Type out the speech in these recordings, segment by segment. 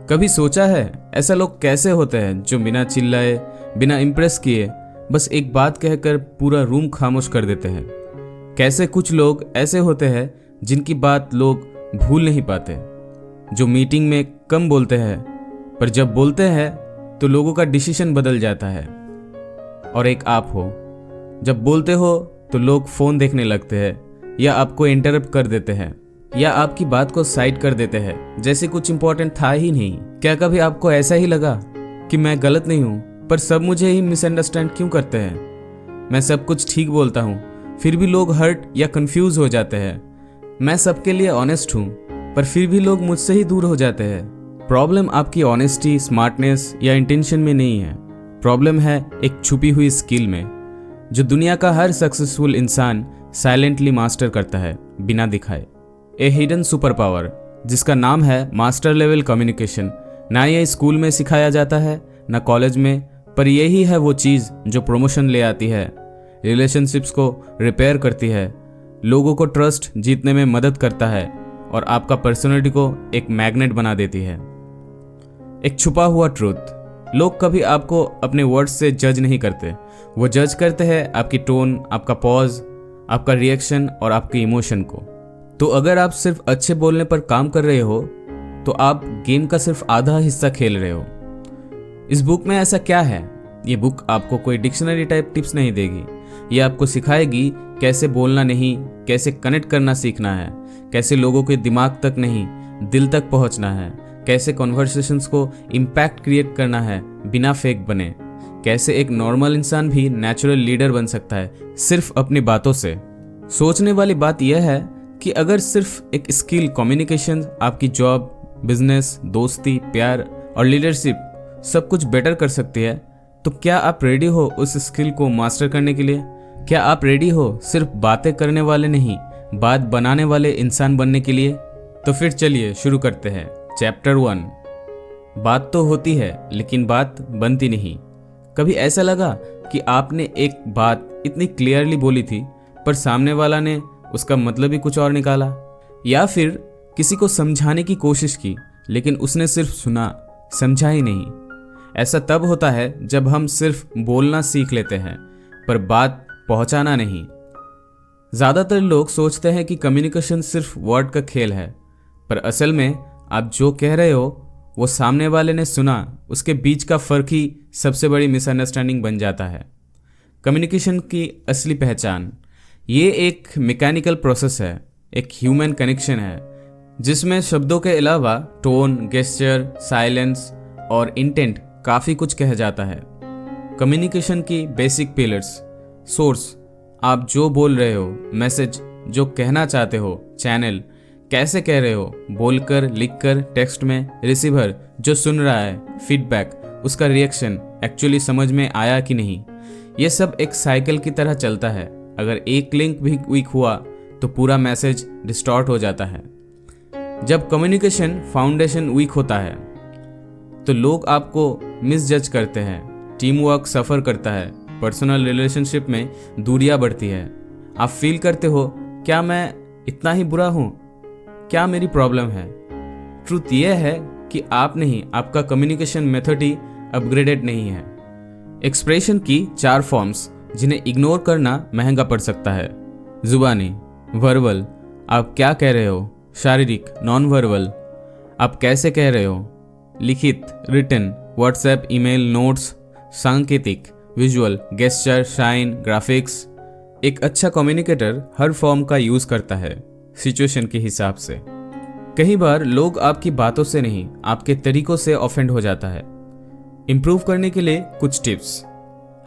कभी सोचा है ऐसा लोग कैसे होते हैं जो बिना चिल्लाए, बिना इम्प्रेस किए बस एक बात कहकर पूरा रूम खामोश कर देते हैं। कैसे कुछ लोग ऐसे होते हैं जिनकी बात लोग भूल नहीं पाते, जो मीटिंग में कम बोलते हैं पर जब बोलते हैं तो लोगों का डिसीजन बदल जाता है। और एक आप हो, जब बोलते हो तो लोग फ़ोन देखने लगते हैं या आपको इंटरप्ट कर देते हैं या आपकी बात को साइड कर देते हैं जैसे कुछ इंपॉर्टेंट था ही नहीं। क्या कभी आपको ऐसा ही लगा कि मैं गलत नहीं हूँ पर सब मुझे ही मिसअंडरस्टैंड क्यों करते हैं? मैं सब कुछ ठीक बोलता हूँ फिर भी लोग हर्ट या कंफ्यूज हो जाते हैं। मैं सबके लिए ऑनेस्ट हूँ पर फिर भी लोग मुझसे ही दूर हो जाते हैं। प्रॉब्लम आपकी ऑनेस्टी, स्मार्टनेस या इंटेंशन में नहीं है। प्रॉब्लम है एक छुपी हुई स्किल में जो दुनिया का हर सक्सेसफुल इंसान साइलेंटली मास्टर करता है बिना दिखाए। ए हिडन सुपर पावर जिसका नाम है मास्टर लेवल कम्युनिकेशन। ना ये स्कूल में सिखाया जाता है ना कॉलेज में, पर यही है वो चीज़ जो प्रमोशन ले आती है, रिलेशनशिप्स को रिपेयर करती है, लोगों को ट्रस्ट जीतने में मदद करता है और आपका पर्सनैलिटी को एक मैग्नेट बना देती है। एक छुपा हुआ ट्रूथ। लोग कभी आपको अपने वर्ड्स से जज नहीं करते, वो जज करते हैं आपकी टोन, आपका पॉज, आपका रिएक्शन और आपके इमोशन को। तो अगर आप सिर्फ अच्छे बोलने पर काम कर रहे हो तो आप गेम का सिर्फ आधा हिस्सा खेल रहे हो। इस बुक में ऐसा क्या है? ये बुक आपको कोई डिक्शनरी टाइप टिप्स नहीं देगी। ये आपको सिखाएगी कैसे बोलना नहीं, कैसे कनेक्ट करना सीखना है, कैसे लोगों के दिमाग तक नहीं दिल तक पहुंचना है, कैसे कॉन्वर्सेशंस को इम्पैक्ट क्रिएट करना है बिना फेक बने, कैसे एक नॉर्मल इंसान भी नेचुरल लीडर बन सकता है सिर्फ अपनी बातों से। सोचने वाली बात यह है कि अगर सिर्फ एक स्किल कम्युनिकेशन आपकी जॉब, बिजनेस, दोस्ती, प्यार और लीडरशिप सब कुछ बेटर कर सकती है, तो क्या आप रेडी हो उस स्किल को मास्टर करने के लिए? क्या आप रेडी हो सिर्फ बातें करने वाले नहीं, बात बनाने वाले इंसान बनने के लिए? तो फिर चलिए शुरू करते हैं। चैप्टर 1। बात तो होती है लेकिन बात बनती नहीं। कभी ऐसा लगा कि आपने एक बात इतनी क्लियरली बोली थी पर सामने वाला ने उसका मतलब ही कुछ और निकाला, या फिर किसी को समझाने की कोशिश की लेकिन उसने सिर्फ सुना, समझा ही नहीं। ऐसा तब होता है जब हम सिर्फ बोलना सीख लेते हैं पर बात पहुंचाना नहीं। ज़्यादातर लोग सोचते हैं कि कम्युनिकेशन सिर्फ वर्ड का खेल है, पर असल में आप जो कह रहे हो वो सामने वाले ने सुना, उसके बीच का फ़र्क ही सबसे बड़ी मिसअंडरस्टैंडिंग बन जाता है। कम्युनिकेशन की असली पहचान ये एक मैकेनिकल प्रोसेस है, एक ह्यूमन कनेक्शन है जिसमें शब्दों के अलावा टोन, गेस्चर, साइलेंस और इंटेंट काफ़ी कुछ कह जाता है। कम्युनिकेशन की बेसिक पिलर्स। सोर्स, आप जो बोल रहे हो, मैसेज जो कहना चाहते हो, चैनल कैसे कह रहे हो, बोलकर, लिखकर, टेक्स्ट में, रिसीवर जो सुन रहा है, फीडबैक उसका रिएक्शन एक्चुअली समझ में आया कि नहीं। ये सब एक साइकिल की तरह चलता है। अगर एक लिंक भी वीक हुआ तो पूरा मैसेज डिस्टॉर्ट हो जाता है। जब कम्युनिकेशन फाउंडेशन वीक होता है तो लोग आपको मिसजज करते हैं, टीम वर्क सफ़र करता है, पर्सनल रिलेशनशिप में दूरियां बढ़ती है। आप फील करते हो, क्या मैं इतना ही बुरा हूँ? क्या मेरी प्रॉब्लम है? ट्रूथ यह है कि आप नहीं, आपका कम्युनिकेशन मेथड ही अपग्रेडेड नहीं है। एक्सप्रेशन की 4 फॉर्म्स जिन्हें इग्नोर करना महंगा पड़ सकता है। जुबानी, वर्बल, आप क्या कह रहे हो, शारीरिक, नॉन वर्बल, आप कैसे कह रहे हो, लिखित, रिटन, व्हाट्सएप, ईमेल, नोट्स, सांकेतिक, विजुअल, गेस्चर, शाइन, ग्राफिक्स। एक अच्छा कम्युनिकेटर हर फॉर्म का यूज़ करता है सिचुएशन के हिसाब से। कई बार लोग आपकी बातों से नहीं, आपके तरीकों से ऑफेंड हो जाता है। इम्प्रूव करने के लिए कुछ टिप्स।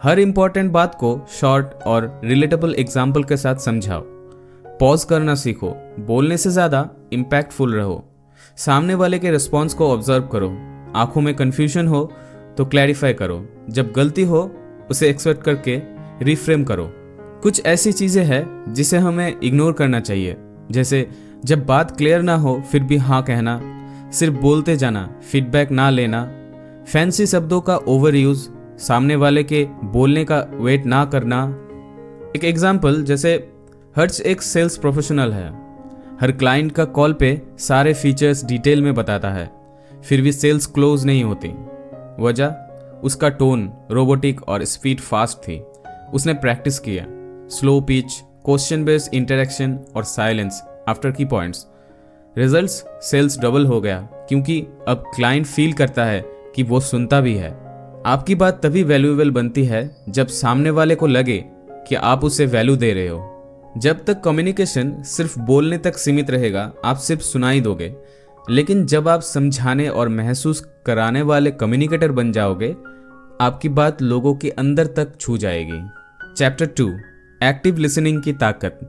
हर इंपॉर्टेंट बात को शॉर्ट और रिलेटेबल एग्जाम्पल के साथ समझाओ। पॉज करना सीखो, बोलने से ज़्यादा इम्पैक्टफुल रहो। सामने वाले के रिस्पॉन्स को ऑब्जर्व करो। आंखों में कन्फ्यूजन हो तो क्लैरिफाई करो। जब गलती हो उसे एक्सेप्ट करके रिफ्रेम करो। कुछ ऐसी चीज़ें हैं जिसे हमें इग्नोर करना चाहिए, जैसे जब बात क्लियर ना हो फिर भी हाँ कहना, सिर्फ बोलते जाना, फीडबैक ना लेना, फैंसी शब्दों का ओवर यूज़, सामने वाले के बोलने का वेट ना करना। एक एग्जाम्पल, जैसे हर्ष एक सेल्स प्रोफेशनल है, हर क्लाइंट का कॉल पे सारे फीचर्स डिटेल में बताता है, फिर भी सेल्स क्लोज नहीं होती। वजह, उसका टोन रोबोटिक और स्पीड फास्ट थी। उसने प्रैक्टिस किया, slow pitch, question based interaction और साइलेंस आफ्टर की पॉइंट्स। रिजल्ट्स, सेल्स डबल हो गया क्योंकि अब क्लाइंट फील करता है कि वो सुनता भी है। आपकी बात तभी वैल्यूएबल बनती है जब सामने वाले को लगे कि आप उसे वैल्यू दे रहे हो। जब तक कम्युनिकेशन सिर्फ बोलने तक सीमित रहेगा, आप सिर्फ सुनाई दोगे। लेकिन जब आप समझाने और महसूस कराने वाले कम्युनिकेटर बन जाओगे, आपकी बात लोगों के अंदर तक छू जाएगी। चैप्टर 2, एक्टिव लिसनिंग की ताकत।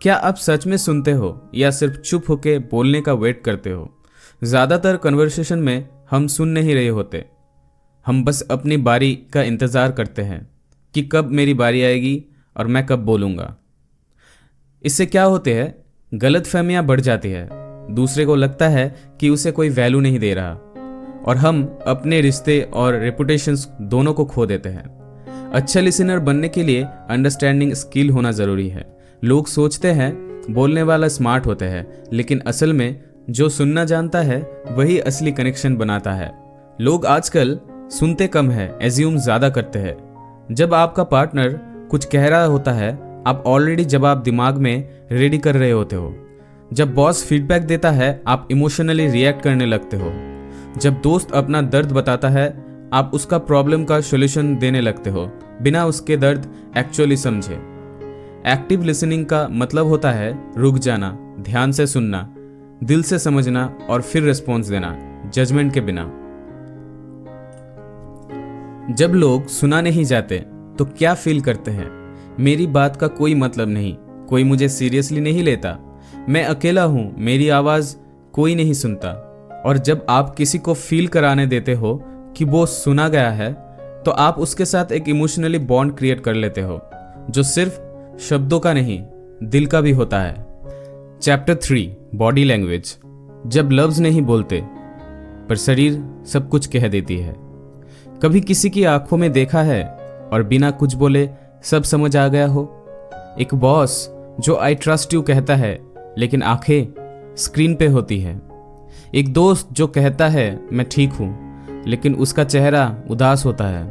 क्या आप सच में सुनते हो या सिर्फ चुप होकर बोलने का वेट करते हो? ज़्यादातर कन्वर्सेशन में हम सुन नहीं रहे होते, हम बस अपनी बारी का इंतज़ार करते हैं कि कब मेरी बारी आएगी और मैं कब बोलूँगा। इससे क्या होते हैं, गलतफहमियां बढ़ जाती है। दूसरे को लगता है कि उसे कोई वैल्यू नहीं दे रहा और हम अपने रिश्ते और रेपुटेशंस दोनों को खो देते हैं। अच्छा लिसनर बनने के लिए अंडरस्टैंडिंग स्किल होना ज़रूरी है। लोग सोचते हैं बोलने वाला स्मार्ट होता है, लेकिन असल में जो सुनना जानता है वही असली कनेक्शन बनाता है। लोग आजकल सुनते कम है, एज्यूम ज़्यादा करते हैं। जब आपका पार्टनर कुछ कह रहा होता है, आप ऑलरेडी जवाब दिमाग में रेडी कर रहे होते हो। जब बॉस फीडबैक देता है, आप इमोशनली रिएक्ट करने लगते हो। जब दोस्त अपना दर्द बताता है, आप उसका प्रॉब्लम का सॉल्यूशन देने लगते हो, बिना उसके दर्द एक्चुअली समझे। एक्टिव लिसनिंग का मतलब होता है रुक जाना, ध्यान से सुनना, दिल से समझना और फिर रिस्पॉन्स देना, जजमेंट के बिना। जब लोग सुना नहीं जाते तो क्या फील करते हैं? मेरी बात का कोई मतलब नहीं, कोई मुझे सीरियसली नहीं लेता, मैं अकेला हूं, मेरी आवाज कोई नहीं सुनता। और जब आप किसी को फील कराने देते हो कि वो सुना गया है, तो आप उसके साथ एक इमोशनली बॉन्ड क्रिएट कर लेते हो, जो सिर्फ शब्दों का नहीं, दिल का भी होता है। Chapter 3, body language. जब लफ्ज नहीं बोलते पर शरीर सब कुछ कह देती है। कभी किसी की आंखों में देखा है और बिना कुछ बोले सब समझ आ गया हो? एक बॉस जो आई ट्रस्ट यू कहता है, लेकिन आंखें स्क्रीन पे होती है। एक दोस्त जो कहता है मैं ठीक हूं, लेकिन उसका चेहरा उदास होता है।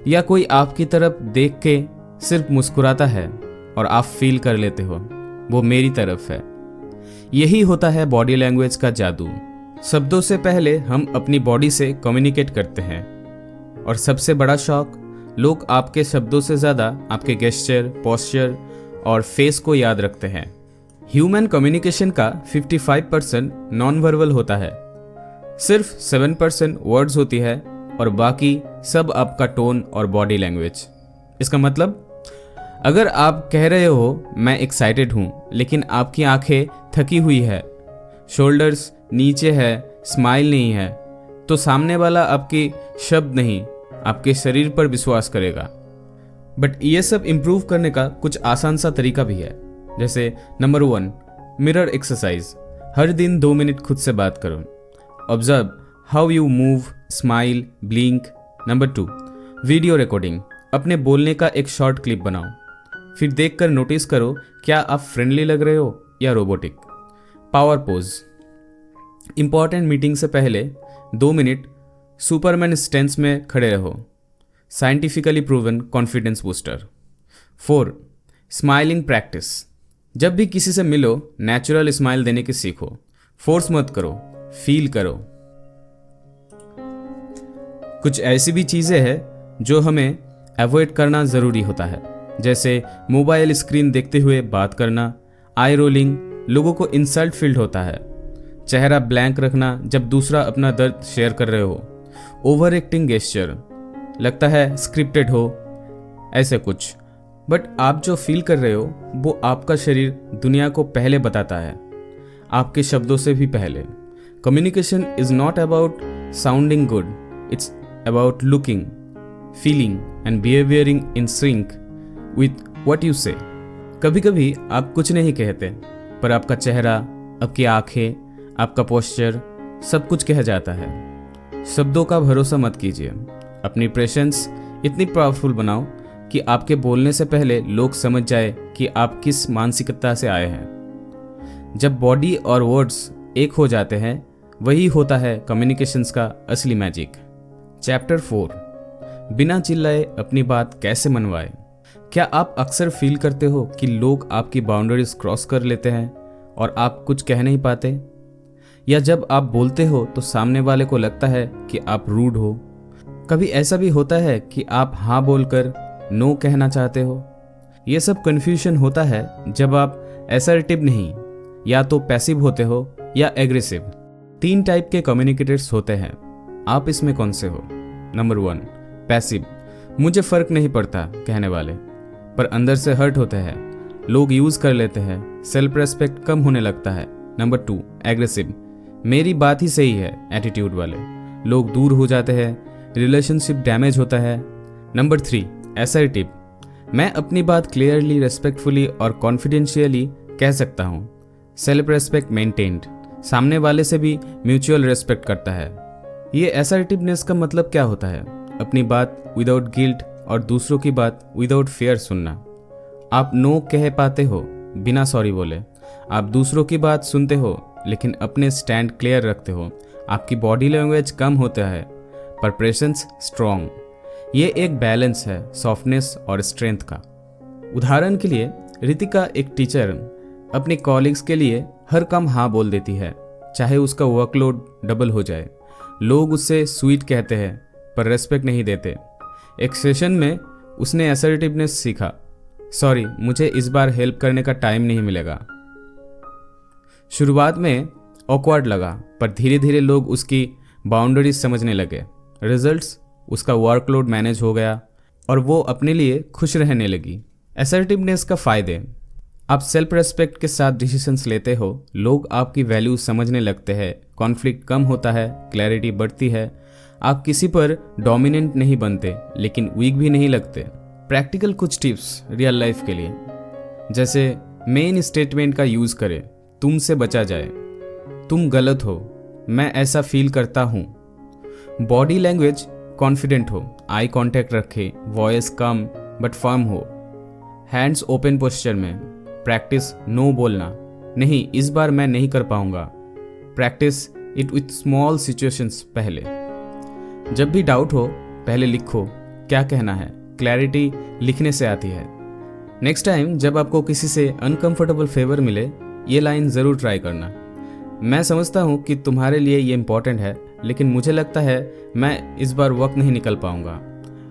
या कोई आपकी तरफ देख के सिर्फ मुस्कुराता है और आप फील कर लेते हो वो मेरी तरफ है। यही होता है बॉडी लैंग्वेज का जादू। शब्दों से पहले हम अपनी बॉडी से कम्युनिकेट करते हैं, और सबसे बड़ा शौक, लोग आपके शब्दों से ज़्यादा आपके गेस्चर, पोस्चर और फेस को याद रखते हैं। ह्यूमन कम्युनिकेशन का 55% नॉन वर्बल होता है, सिर्फ 7% वर्ड्स होती है और बाकी सब आपका टोन और बॉडी लैंग्वेज। इसका मतलब, अगर आप कह रहे हो मैं एक्साइटेड हूँ, लेकिन आपकी आंखें थकी हुई है, शोल्डर्स नीचे है, स्माइल नहीं है, तो सामने वाला आपके शब्द नहीं, आपके शरीर पर विश्वास करेगा। बट ये सब इम्प्रूव करने का कुछ आसान सा तरीका भी है। जैसे नंबर 1, मिरर एक्सरसाइज। हर दिन 2 मिनट खुद से बात करो। Observe how you move, smile, blink. Number 2, video recording. अपने बोलने का एक शॉर्ट क्लिप बनाओ, फिर देखकर नोटिस करो क्या आप फ्रेंडली लग रहे हो या robotic. Power pose. Important meeting से पहले 2 मिनट सुपरमैन स्टेंस में खड़े रहो। Scientifically proven confidence booster. 4, smiling practice. जब भी किसी से मिलो, नेचुरल स्माइल देने की सीखो। फोर्स मत करो, फील करो। कुछ ऐसी भी चीजें हैं जो हमें अवॉइड करना जरूरी होता है, जैसे मोबाइल स्क्रीन देखते हुए बात करना, आई रोलिंग, लोगों को इंसल्ट फील होता है, चेहरा ब्लैंक रखना जब दूसरा अपना दर्द शेयर कर रहे हो, ओवर एक्टिंग गेस्चर, लगता है स्क्रिप्टेड हो, ऐसे कुछ। बट आप जो फील कर रहे हो वो आपका शरीर दुनिया को पहले बताता है, आपके शब्दों से भी पहले। Communication is not about sounding good, it's about looking, feeling and behaviouring in sync with what you say. कभी कभी आप कुछ नहीं कहते, पर आपका चेहरा, आपकी आंखें, आपका पोस्चर सब कुछ कह जाता है। शब्दों का भरोसा मत कीजिए, अपनी प्रेजेंस इतनी पावरफुल बनाओ कि आपके बोलने से पहले लोग समझ जाए कि आप किस मानसिकता से आए हैं। जब बॉडी और वर्ड्स एक हो जाते हैं, वही होता है कम्युनिकेशंस का असली मैजिक। चैप्टर 4, बिना चिल्लाए अपनी बात कैसे मनवाए। क्या आप अक्सर फील करते हो कि लोग आपकी बाउंड्रीज क्रॉस कर लेते हैं और आप कुछ कह नहीं पाते? या जब आप बोलते हो तो सामने वाले को लगता है कि आप रूड हो? कभी ऐसा भी होता है कि आप हाँ बोलकर नो कहना चाहते हो? ये सब कन्फ्यूजन होता है जब आप असर्टिव नहीं, या तो पैसिव होते हो या एग्रेसिव। 3 टाइप के कम्युनिकेटर्स होते हैं, आप इसमें कौन से हो? नंबर 1, पैसिव, मुझे फर्क नहीं पड़ता कहने वाले, पर अंदर से हर्ट होते हैं, लोग यूज कर लेते हैं, सेल्फ रेस्पेक्ट कम होने लगता है। नंबर 2, एग्रेसिव, मेरी बात ही सही है एटीट्यूड वाले, लोग दूर हो जाते हैं, रिलेशनशिप डैमेज होता है। नंबर 3, असर्टिव, मैं अपनी बात क्लियरली, रेस्पेक्टफुली और कॉन्फिडेंशियली कह सकता हूँ, सेल्फ रेस्पेक्ट मेंटेन्ड, सामने वाले से भी म्यूचुअल रेस्पेक्ट करता है। ये असर्टिवनेस का मतलब क्या होता है? अपनी बात विदाउट गिल्ट और दूसरों की बात विदाउट फेयर सुनना। आप नो कह पाते हो बिना सॉरी बोले, आप दूसरों की बात सुनते हो लेकिन अपने स्टैंड क्लियर रखते हो, आपकी बॉडी लैंग्वेज कम होता है पर प्रेजेंस स्ट्रॉन्ग। ये एक बैलेंस है सॉफ्टनेस और स्ट्रेंथ का। उदाहरण के लिए, रितिका एक टीचर अपने कॉलीग्स के लिए हर काम हाँ बोल देती है, चाहे उसका वर्कलोड डबल हो जाए। लोग उससे स्वीट कहते हैं पर रेस्पेक्ट नहीं देते। एक सेशन में उसने असर्टिवनेस सीखा, सॉरी मुझे इस बार हेल्प करने का टाइम नहीं मिलेगा। शुरुआत में ऑकवर्ड लगा पर धीरे धीरे लोग उसकी बाउंड्रीज समझने लगे। रिजल्ट्स, उसका वर्कलोड मैनेज हो गया और वो अपने लिए खुश रहने लगी। असर्टिवनेस का फायदे, आप सेल्फ रेस्पेक्ट के साथ डिसीजंस लेते हो, लोग आपकी वैल्यू समझने लगते हैं, कॉन्फ्लिक्ट कम होता है, क्लैरिटी बढ़ती है, आप किसी पर डोमिनेंट नहीं बनते लेकिन वीक भी नहीं लगते। प्रैक्टिकल कुछ टिप्स रियल लाइफ के लिए, जैसे मेन स्टेटमेंट का यूज करें, तुमसे बचा जाए, तुम गलत हो, मैं ऐसा फील करता हूँ। बॉडी लैंग्वेज कॉन्फिडेंट हो, आई कांटेक्ट रखे, वॉइस कम बट फर्म हो। हैंड्स ओपन पोस्चर में, प्रैक्टिस नो बोलना, नहीं इस बार मैं नहीं कर पाऊंगा। Practice it with small situations. पहले जब भी डाउट हो पहले लिखो क्या कहना है, क्लैरिटी लिखने से आती है। नेक्स्ट टाइम जब आपको किसी से अनकंफर्टेबल फेवर मिले, ये लाइन ज़रूर ट्राई करना, मैं समझता हूँ कि तुम्हारे लिए ये इंपॉर्टेंट है लेकिन मुझे लगता है मैं इस बार वक्त नहीं निकल पाऊंगा।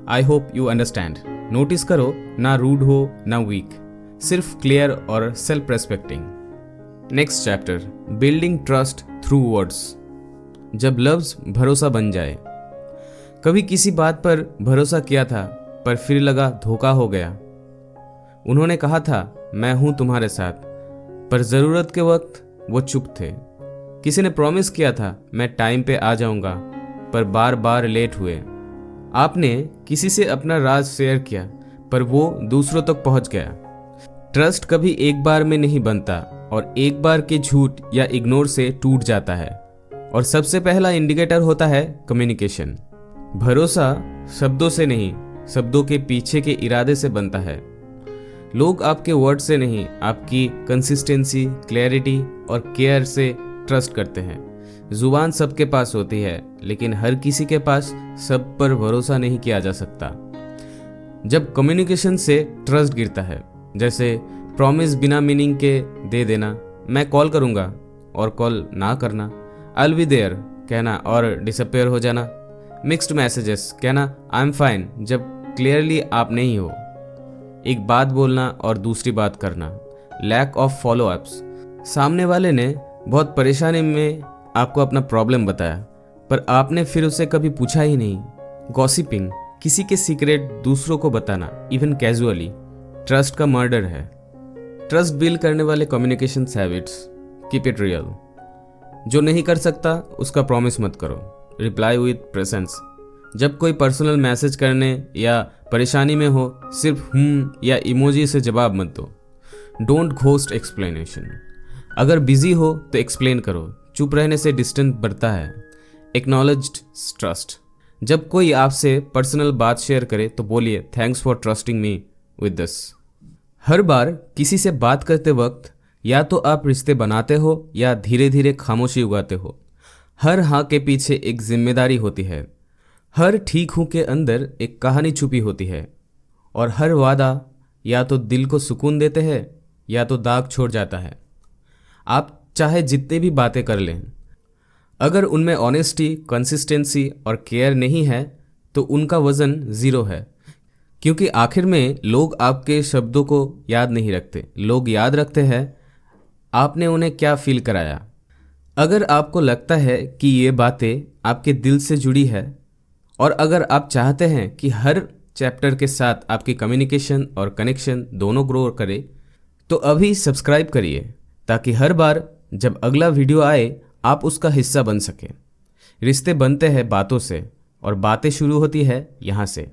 I hope you understand. Notice करो, ना रूड हो ना वीक, सिर्फ क्लियर और self respecting. Next chapter, building trust through words. जब लफ्ज भरोसा बन जाए। कभी किसी बात पर भरोसा किया था पर फिर लगा धोखा हो गया। उन्होंने कहा था मैं हूं तुम्हारे साथ, पर जरूरत के वक्त वो चुप थे। किसी ने प्रॉमिस किया था मैं टाइम पे आ जाऊंगा, पर बार बार लेट हुए। आपने किसी से अपना राज शेयर किया पर वो दूसरों तक पहुंच गया। ट्रस्ट कभी एक बार में नहीं बनता और एक बार के झूठ या इग्नोर से टूट जाता है। और सबसे पहला इंडिकेटर होता है कम्युनिकेशन। भरोसा शब्दों से नहीं, शब्दों के पीछे के इरादे से बनता है। लोग आपके वर्ड से नहीं, आपकी कंसिस्टेंसी, क्लैरिटी और केयर से ट्रस्ट करते हैं। जुबान सबके पास होती है लेकिन हर किसी के पास सब पर भरोसा नहीं किया जा सकता। जब कम्युनिकेशन से ट्रस्ट गिरता है, जैसे प्रॉमिस बिना मीनिंग के दे देना, मैं कॉल करूंगा और कॉल ना करना, आई विल बी देयर कहना और डिसअपेयर हो जाना, मिक्स्ड मैसेजेस कहना आई एम फाइन जब क्लियरली आप नहीं हो, एक बात बोलना और दूसरी बात करना, लैक ऑफ फॉलो अप्स। सामने वाले ने बहुत परेशानी में आपको अपना प्रॉब्लम बताया पर आपने फिर उसे कभी पूछा ही नहीं। गॉसिपिंग, किसी के सीक्रेट दूसरों को बताना, इवन कैजुअली, ट्रस्ट का मर्डर है। ट्रस्ट बिल्ड करने वाले communication habits, keep it real. जो नहीं कर सकता उसका प्रॉमिस मत करो। रिप्लाई विद प्रेजेंस, जब कोई पर्सनल मैसेज करने या परेशानी में हो सिर्फ या इमोजी से जवाब मत दो। डोंट घोस्ट एक्सप्लेनेशन, अगर बिजी हो तो एक्सप्लेन करो, चुप रहने से डिस्टेंस बढ़ता है। एक्नॉलेज्ड ट्रस्ट, जब कोई आपसे पर्सनल बात शेयर करे तो बोलिए thanks for trusting me with this. हर बार किसी से बात करते वक्त या तो आप रिश्ते बनाते हो या धीरे धीरे खामोशी उगाते हो। हर हाँ के पीछे एक जिम्मेदारी होती है। हर ठीक हूँ के अंदर एक कहानी छुपी होती है। और हर वादा या तो दिल को सुकून देते हैं या तो दाग छोड़ जाता है। आप चाहे जितने भी बातें कर लें, अगर उनमें ऑनेस्टी, कंसिस्टेंसी और केयर नहीं है तो उनका वज़न ज़ीरो है। क्योंकि आखिर में लोग आपके शब्दों को याद नहीं रखते, लोग याद रखते हैं आपने उन्हें क्या फील कराया। अगर आपको लगता है कि ये बातें आपके दिल से जुड़ी है और अगर आप चाहते हैं कि हर चैप्टर के साथ आपकी कम्युनिकेशन और कनेक्शन दोनों ग्रो करे, तो अभी सब्सक्राइब करिए ताकि हर बार जब अगला वीडियो आए आप उसका हिस्सा बन सकें। रिश्ते बनते हैं बातों से और बातें शुरू होती है यहाँ से।